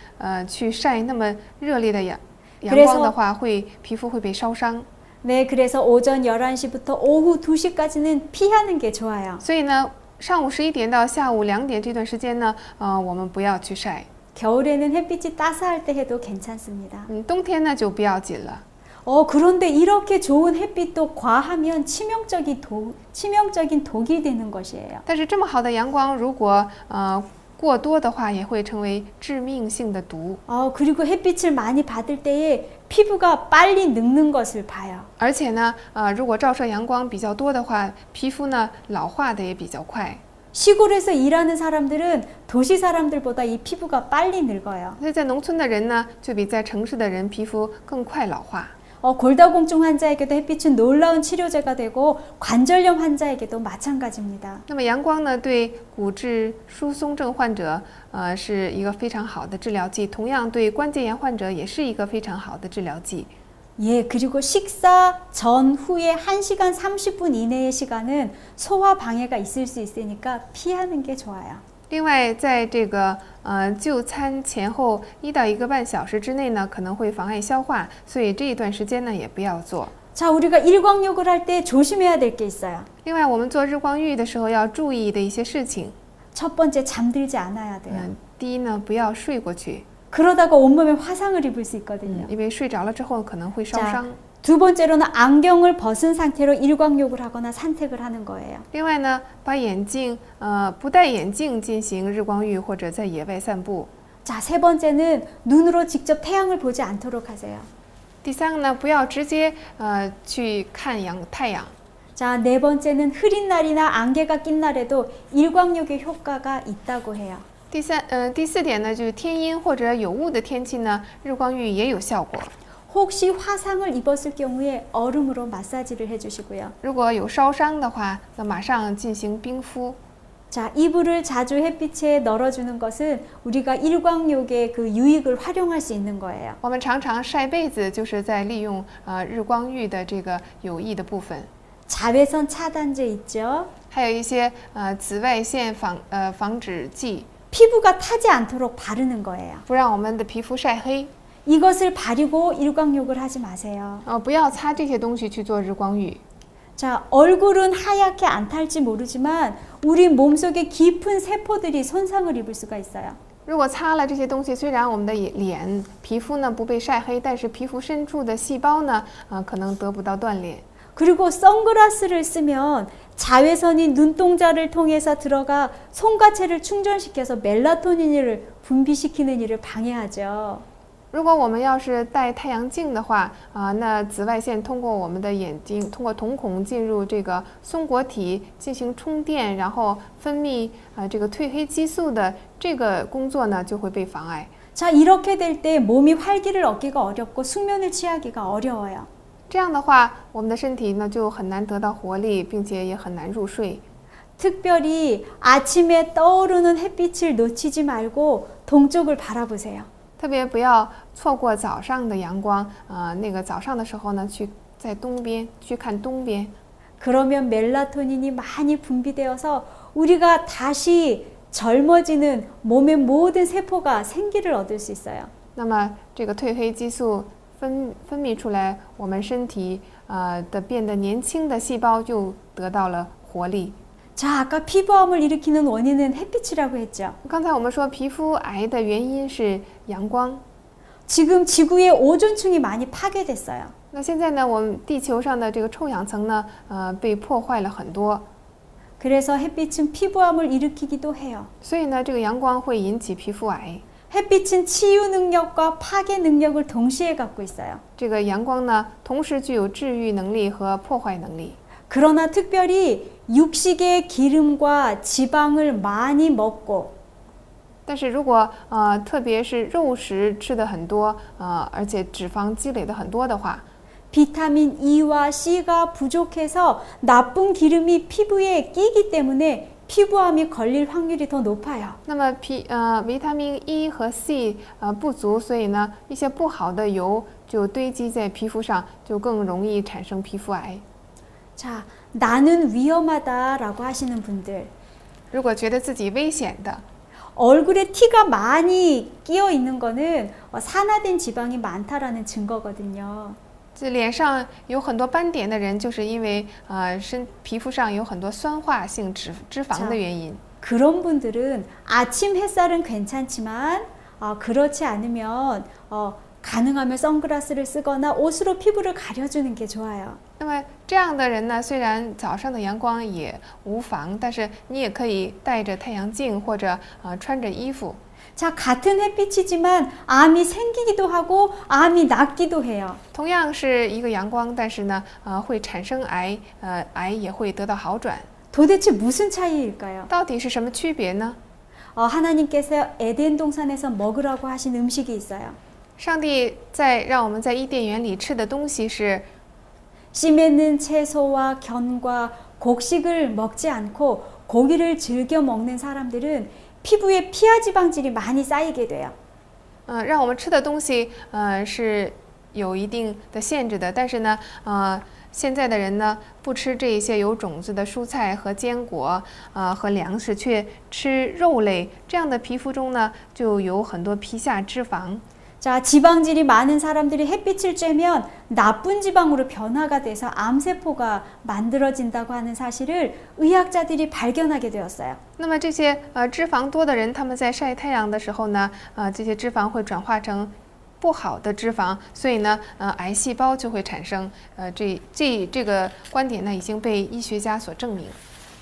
去晒那么热烈的阳光的话，皮肤会被烧伤。 네, 그래서 오전 11시부터 오후 2시까지는 피하는 게 좋아요. 所以呢，上午11点到下午2点这段时间呢，我们不要去晒。 겨울에는 햇빛이 따스할 때 해도 괜찮습니다. 冬天呢就不要紧了。 그런데 이렇게 좋은 햇빛도 과하면 치명적인 독이 되는 것이에요. 但是这么好的阳光，如果过多的话，也会成为致命性的毒。 그리고 햇빛을 많이 받을 때에 피부가 빨리 늙는 것을 봐요. 而且呢，如果照射阳光比较多的话，皮肤呢老化的也比较快。 시골에서 일하는 사람들은 도시 사람들보다 이 피부가 빨리 늙어요. 所以在农村的人呢，就比在城市的人皮肤更快老化。 골다공증 환자에게도 햇빛은 놀라운 치료제가 되고 관절염 환자에게도 마찬가지입니다. 那么阳光呢，对骨质疏松症患者，是一个非常好的治疗剂。同样，对关节炎患者也是一个非常好的治疗剂。 예, 그리고 식사 전 후에 1시간 30분 이내의 시간은 소화 방해가 있을 수 있으니까 피하는 게 좋아요. 另外，在这个就餐前后1到1个半小时之内呢，可能会妨碍消化，所以这一段时间呢也不要做。 자, 우리가 일광욕을 할 때 조심해야 될 게 있어요. 另外，我们做日光浴的时候要注意的一些事情。 첫 번째, 잠들지 않아야 돼요. 第一呢，不要睡过去， 그러다가 온몸에 화상을 입을 수 있거든요. 因为睡着了之后可能会烧伤。 두 번째로는 안경을 벗은 상태로 일광욕을 하거나 산책을 하는 거예요. 另外呢，把眼镜不戴眼镜进行日光浴或者在野外散步。 자, 세 번째는 눈으로 직접 태양을 보지 않도록 하세요. 第三个呢，不要直接去看太阳。 자, 네 번째는 흐린 날이나 안개가 낀 날에도 일광욕의 효과가 있다고 해요. 第四点呢，就是天阴或者有雾的天气呢，日光浴也有效果。 혹시 화상을 입었을 경우에 얼음으로 마사지를 해주시고요. 如果有烧伤的话，那马上进行冰敷。 자, 이불을 자주 햇빛에 널어주는 것은 우리가 일광욕의 그 유익을 활용할 수 있는 거예요. 我们常常晒被子，就是在利用日光浴的这个有益的部分。 자외선 차단제 있죠. 还有一些紫外线防止剂， 피부가 타지 않도록 바르는 거예요. 不让我们的皮肤晒黑。 이것을 바르고 일광욕을 하지 마세요. 不要擦这些东西去做日光浴。 자, 얼굴은 하얗게 안 탈지 모르지만 우리 몸속에 깊은 세포들이 손상을 입을 수가 있어요. 如果擦了这些东西，虽然我们的脸皮肤呢不被晒黑，但是皮肤深处的细胞呢，可能得不到锻炼。 그리고 선글라스를 쓰면 자외선이 눈동자를 통해서 들어가 송가체를 충전시켜서 멜라토닌을 분비시키는 일을 방해하죠. 如果我们要是戴太阳镜的话，那紫外线通过我们的眼睛，通过瞳孔进入这个松果体进行充电，然后分泌这个褪黑激素的这个工作呢就会被妨碍。 자, 이렇게 될 때 몸이 활기를 얻기가 어렵고 숙면을 취하기가 어려워요. 这样的话，我们的身体呢就很难得到活力，并且也很难入睡。 특별히 아침에 떠오르는 햇빛을 놓치지 말고 동쪽을 바라보세요. 特别不要错过早上的阳光，那个早上的时候呢，在东边去看东边。 그러면 멜라토닌이 많이 분비되어서 우리가 다시 젊어지는 몸의 모든 세포가 생기를 얻을 수 있어요. 那么这个褪黑激素分泌出来，我们身体的变得年轻的细胞就得到了活力。 자, 아까 피부암을 일으키는 원인은 햇빛이라고 했죠. 刚才我们说皮肤癌的原因是阳光。 지금 지구의 오존층이 많이 파괴됐어요. 那现在呢，我们地球上的这个臭氧层呢，被破坏了很多。 그래서 햇빛은 피부암을 일으키기도 해요. 所以呢，这个阳光会引起皮肤癌。 햇빛은 치유 능력과 파괴 능력을 동시에 갖고 있어요. 这个阳光呢，同时具有治愈能力和破坏能力。 그러나 특별히 육식의 기름과 지방을 많이 먹고 但是如果特别是肉食吃的很多，而且脂肪积累的很多的话， 비타민 E와 C가 부족해서 나쁜 기름이 피부에 끼기 때문에 피부암이 걸릴 확률이 더 높아요. 那么维他命 E 和 C 不足，所以呢一些不好的油就堆积在皮肤上，就更容易产生皮肤癌。 자, 나는 위험하다라고 하시는 분들 如果觉得自己危险的， 얼굴에 티가 많이 끼어 있는 거는 산화된 지방이 많다라는 증거거든요. 这脸上有很多斑点的人，就是因为皮肤上有很多酸化性脂肪的原因。 그런 분들은 아침 햇살은 괜찮지만 그렇지 않으면 가능하면 선글라스를 쓰거나 옷으로 피부를 가려주는 게 좋아요. 那么这样的人呢，虽然早上的阳光也无妨，但是你也可以戴着太阳镜或者穿着衣服。 자, 같은 햇빛이지만 암이 생기기도 하고 암이 낫기도 해요. 同样是一个阳光，但是呢，会产生癌，癌也会得到好转。 도대체 무슨 차이일까요? 到底是什么区别呢？ 하나님께서 에덴 동산에서 먹으라고 하신 음식이 있어요. 上帝让我们在伊甸园里吃的东西是 씨 맺는 채소와 견과 곡식을 먹지 않고 고기를 즐겨 먹는 사람들은 피부에 피하 지방질이 많이 쌓이게 돼요. 让我们吃的东西是有一定的限制的，但是呢，现在的人呢不吃这些有种子的蔬菜和坚果和粮食，却吃肉类，这样的皮肤中呢就有很多皮下脂肪。 자, 지방질이 많은 사람들이 햇빛을 쬐면 나쁜 지방으로 변화가 돼서 암세포가 만들어진다고 하는 사실을 의학자들이 발견하게 되었어요. 那么这些脂肪多的人，他们在晒太阳的时候呢，这些脂肪会转化成不好的脂肪，所以呢，癌细胞就会产生。这个观点呢已经被医学家所证明。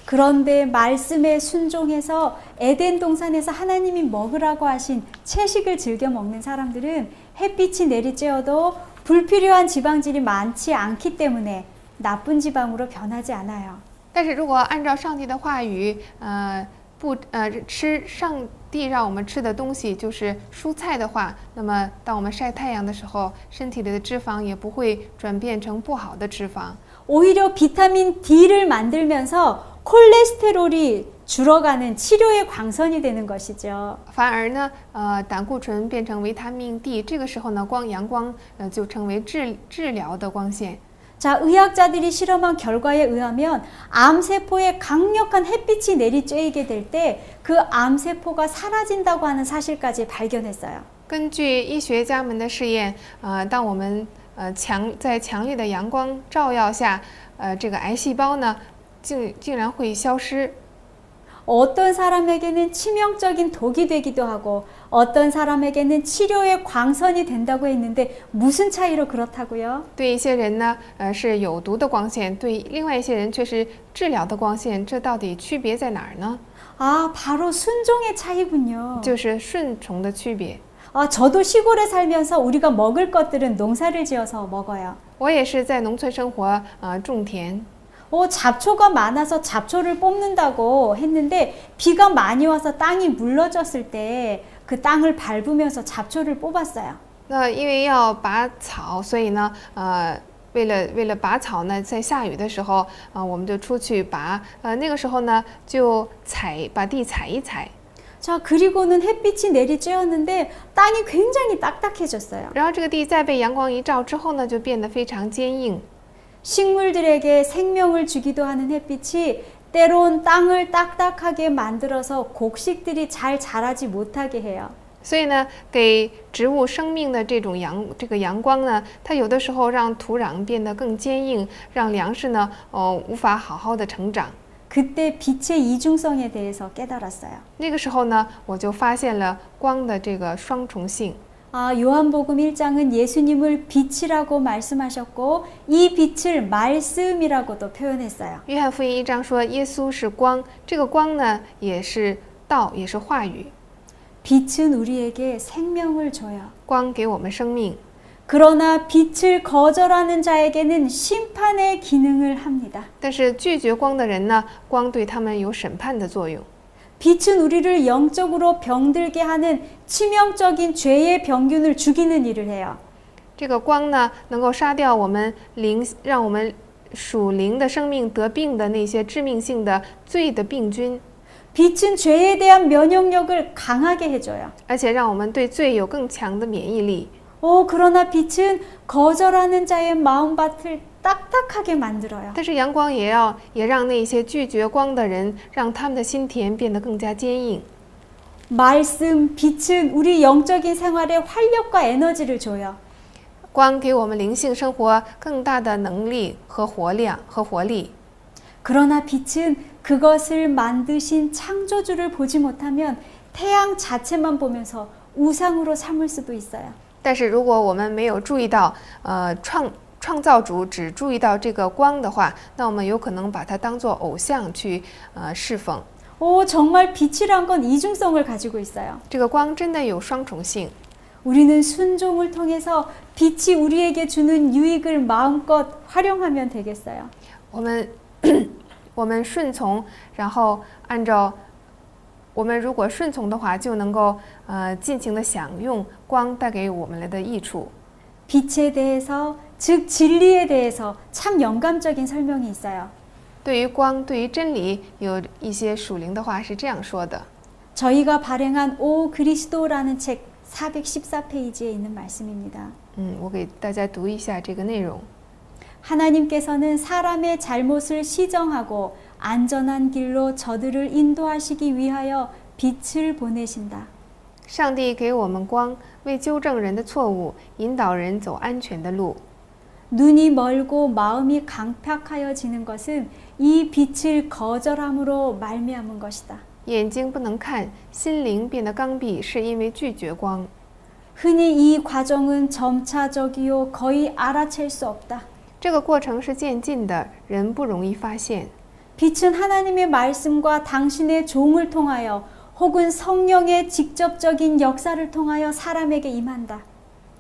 그런데 말씀에 순종해서 에덴 동산에서 하나님이 먹으라고 하신 채식을 즐겨 먹는 사람들은 햇빛이 내리쬐어도 불필요한 지방질이 많지 않기 때문에 나쁜 지방으로 변하지 않아요. 但是如果按照上帝的话语，吃上帝让我们吃的东西就是蔬菜的话，那么当我们晒太阳的时候，身体里的脂肪也不会转变成不好的脂肪。 오히려 비타민 D를 만들면서 콜레스테롤이 줄어가는 치료의 광선이 되는 것이죠. 反而呢，胆固醇变成维他命 D， 这个时候呢，阳光就成为治疗的光线。 자, 의학자들이 실험한 결과에 의하면 암세포에 강력한 햇빛이 내리쬐게 될 때 그 암세포가 사라진다고 하는 사실까지 발견했어요. 根据医学家们的试验，当我们在强烈的阳光照耀下，这个癌细胞呢，竟然会消失。 어떤 사람에게는 치명적인 독이 되기도 하고 어떤 사람에게는 치료의 광선이 된다고 했는데 무슨 차이로 그렇다고요? 对一些人呢，是有毒的光线，对另外一些人却是治疗的光线，这到底区别在哪儿呢？ 아, 바로 순종의 차이군요. 就是顺从的区别。 저도 시골에 살면서 우리가 먹을 것들은 농사를 지어서 먹어요. 我也是在农村生活，种田。 잡초가 많아서 잡초를 뽑는다고 했는데 비가 많이 와서 땅이 물러졌을 때 그 땅을 밟으면서 잡초를 뽑았어요. 那因为要拔草，所以呢，为了拔草呢，在下雨的时候，我们就出去拔。那个时候呢，就把地踩一踩。 자, 그리고는 햇빛이 내리쬐었는데 땅이 굉장히 딱딱해졌어요. 然后这个地再被阳光一照之后呢，就变得非常坚硬。 식물들에게 생명을 주기도 하는 햇빛이 때론 땅을 딱딱하게 만들어서 곡식들이 잘 자라지 못하게 해요. 所以呢，给植物生命的这个阳光呢，它有的时候让土壤变得更坚硬，让粮食呢，无法好好的成长。 그때 빛의 이중성에 대해서 깨달았어요. 那个时候呢，我就发现了光的这个双重性。 요한복음 1장은 예수님을 빛이라고 말씀하셨고 이 빛을 말씀이라고도 표현했어요. 约翰福音1章说耶稣是光，这个光呢也是道，也是话语。 빛은 우리에게 생명을 줘요. 光给我们生命。 그러나 빛을 거절하는 자에게는 심판의 기능을 합니다. 但是拒绝光的人呢，光对他们有审判的作用。 빛은 우리를 영적으로 병들게 하는 치명적인 죄의 병균을 죽이는 일을 해요. 这个光呢，能够杀掉我们灵，让我们属灵的生命得病的那些致命性的罪的病菌， 빛은 죄에 대한 면역력을 강하게 해줘요. 而且让我们对罪有更强的免疫力。 그러나 빛은 거절하는 자의 마음밭을 딱딱하게 만들어요. 但是阳光也让那些拒绝光的人，让他们的心田变得更加坚硬。 말씀, 빛은 우리 영적인 생활에 활력과 에너지를 줘요. 光给我们灵性生活更大的能力和活力。 그러나 빛은 그것을 만드신 창조주를 보지 못하면 태양 자체만 보면서 우상으로 삼을 수도 있어요. 但是如果我们没有注意到，创造主只注意到这个光的话，那我们有可能把它当作偶像去侍奉。 정말 빛이란 건 이중성을 가지고 있어요. 这个光真的有双重性。 우리는 순종을 통해서 빛이 우리에게 주는 유익을 마음껏 활용하면 되겠어요. 我们顺从，然后按照我们如果顺从的话，就能够尽情的享用光带给我们的益处。 빛에 대해서, 즉 진리에 대해서 참 영감적인 설명이 있어요. 对于光，对于真理，有一些属灵的话是这样说的。 저희가 발행한 오 그리스도라는 책 414페이지에 있는 말씀입니다. 我给大家读一下这个内容。 하나님께서는 사람의 잘못을 시정하고 안전한 길로 저들을 인도하시기 위하여 빛을 보내신다. 上帝给我们光，为纠正人的错误，引导人走安全的路。 눈이 멀고 마음이 강팍하여지는 것은 이 빛을 거절함으로 말미암은 것이다. 眼睛不能看，心灵变得刚愎，是因为拒绝光。 흔히 이 과정은 점차적이요 거의 알아챌 수 없다. 这个过程是渐进的，人不容易发现。 빛은 하나님의 말씀과 당신의 종을 통하여 혹은 성령의 직접적인 역사를 통하여 사람에게 임한다.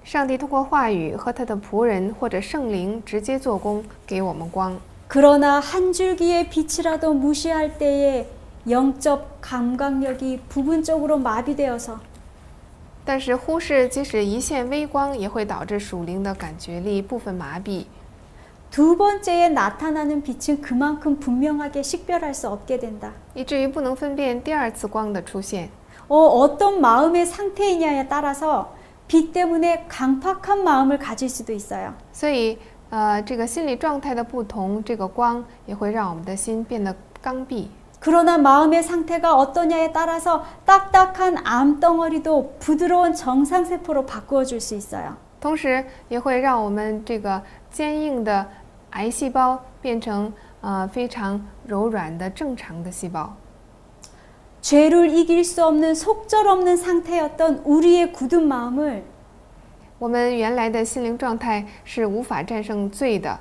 上帝通过话语和他的仆人或者圣灵直接做工，给我们光。 그러나 한 줄기의 빛이라도 무시할 때에 영적 감각력이 부분적으로 마비되어서 但是忽视即使一线微光，也会导致属灵的感觉力部分麻痹。 두 번째에 나타나는 빛은 그만큼 분명하게 식별할 수 없게 된다. 以至于不能分辨第二次光的出现。 어떤 마음의 상태이냐에 따라서 빛 때문에 강팍한 마음을 가질 수도 있어요. 所以，这个心理状态的不同，这个光也会让我们的心变得刚愎。 그러나 마음의 상태가 어떠냐에 따라서 딱딱한 암덩어리도 부드러운 정상세포로 바꾸어 줄 수 있어요. 同时，也会让我们这个坚硬的癌细胞变成非常柔软的正常的细胞。 죄를 이길 수 없는 속절없는 상태였던 우리의 굳은 마음을 我们原来的心灵状态是无法战胜罪的，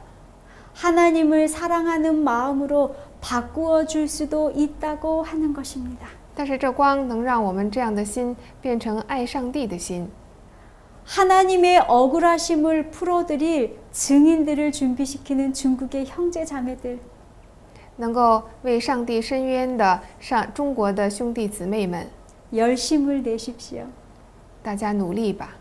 하나님을 사랑하는 마음으로 바꾸어 줄 수도 있다고 하는 것입니다. 但是这光能让我们这样的心变成爱上帝的心， 하나님의 억울하심을 풀어드릴 증인들을 준비시키는 중국의 형제 자매들, 能够为上帝伸冤的中国的兄弟姊妹们， 열심을 내십시오. 大家努力吧。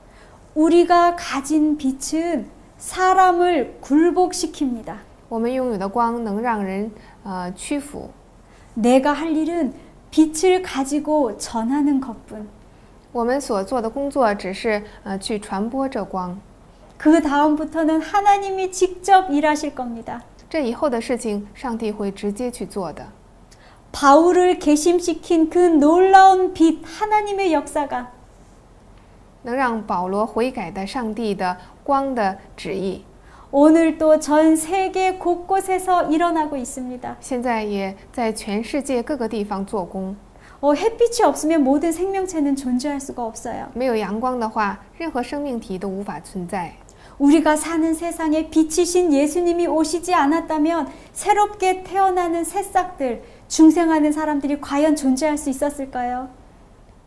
우리가 가진 빛은 사람을 굴복시킵니다. 我们拥有的光能让人屈服。 내가 할 일은 빛을 가지고 전하는 것뿐. 我们所做的工作只是去传播这光。 그 다음부터는 하나님이 직접 일하실 겁니다. 这以后的事情，上帝会直接去做的。 바울을 개심시킨 그 놀라운 빛 하나님의 역사가 能让保罗悔改的上帝的光的旨意， 오늘도 전 세계 곳곳에서 일어나고 있습니다. 现在也在全世界各个地方做工。 햇빛이 없으면 모든 생명체는 존재할 수가 없어요. 没有阳光的话，任何生命体都无法存在。 우리가 사는 세상에 빛이신 예수님이 오시지 않았다면 새롭게 태어나는 새싹들, 중생하는 사람들이 과연 존재할 수 있었을까요?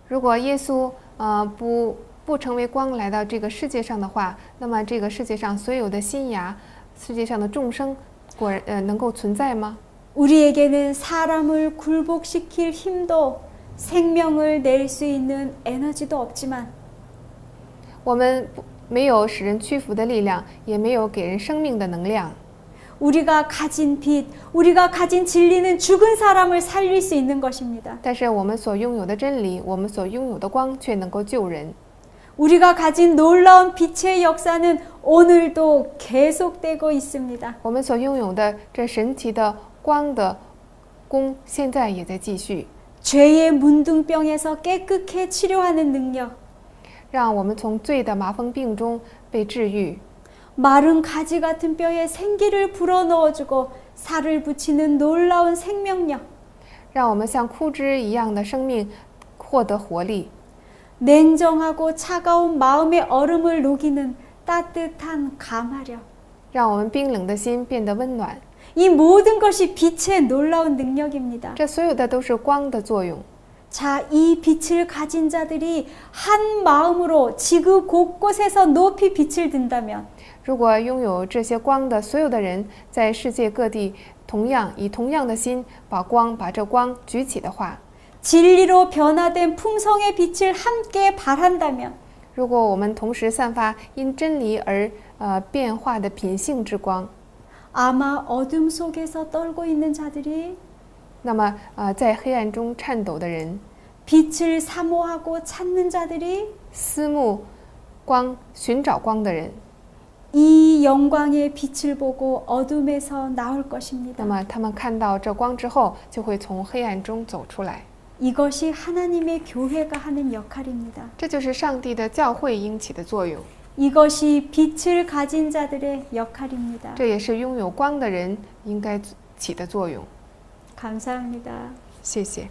如果耶稣不不成为光来到这个世界上的话，那么这个世界上所有的新芽，世界上的众生能够存在吗？ 우리에게는 사람을 굴복시킬 힘도 생명을 낼 수 있는 에너지도 없지만 我们没有使人屈服的力量，也没有给人生命的能量。 우리가 가진 빛, 우리가 가진 진리는 죽은 사람을 살릴 수 있는 것입니다. 但是我们所拥有的真理，我们所拥有的光，却能够救人。 우리가 가진 놀라운 빛의 역사는 오늘도 계속되고 있습니다. 我们所拥有的这神奇的光的功，现在也在继续， 죄의 문둥병에서 깨끗게 치료하는 능력, 让我们从罪的麻风病中被治愈， 마른 가지 같은 뼈에 생기를 불어넣어주고 살을 붙이는 놀라운 생명력, 让我们像枯枝一样的生命获得活力， 냉정하고 차가운 마음의 얼음을 녹이는 따뜻한 감화력. 让我们冰冷的心变得温暖。 이 모든 것이 빛의 놀라운 능력입니다. 这所有的都是光的作用。 자, 이 빛을 가진 자들이 한 마음으로 지구 곳곳에서 높이 빛을 든다면 如果拥有这些光的所有的人，在世界各地以同样的心把这光举起的话， 진리로 변화된 풍성의 빛을 함께 발한다면 如果我们同时散发因真理而变化的品性之光， 아마 어둠 속에서 떨고 있는 자들이 那么在黑暗中颤抖的人， 빛을 사모하고 찾는 자들이 思慕光、寻找光的人， 이 영광의 빛을 보고 어둠에서 나올 那 것입니다. 么他们看到这光之后，就会从黑暗中走出来。 이것이 하나님의 교회가 하는 역할입니다. 这就是上帝的教会应起的作用， 이것이 빛을 가진 자들의 역할입니다. 这也是拥有光的人应该起的作用。 감사합니다. 谢谢。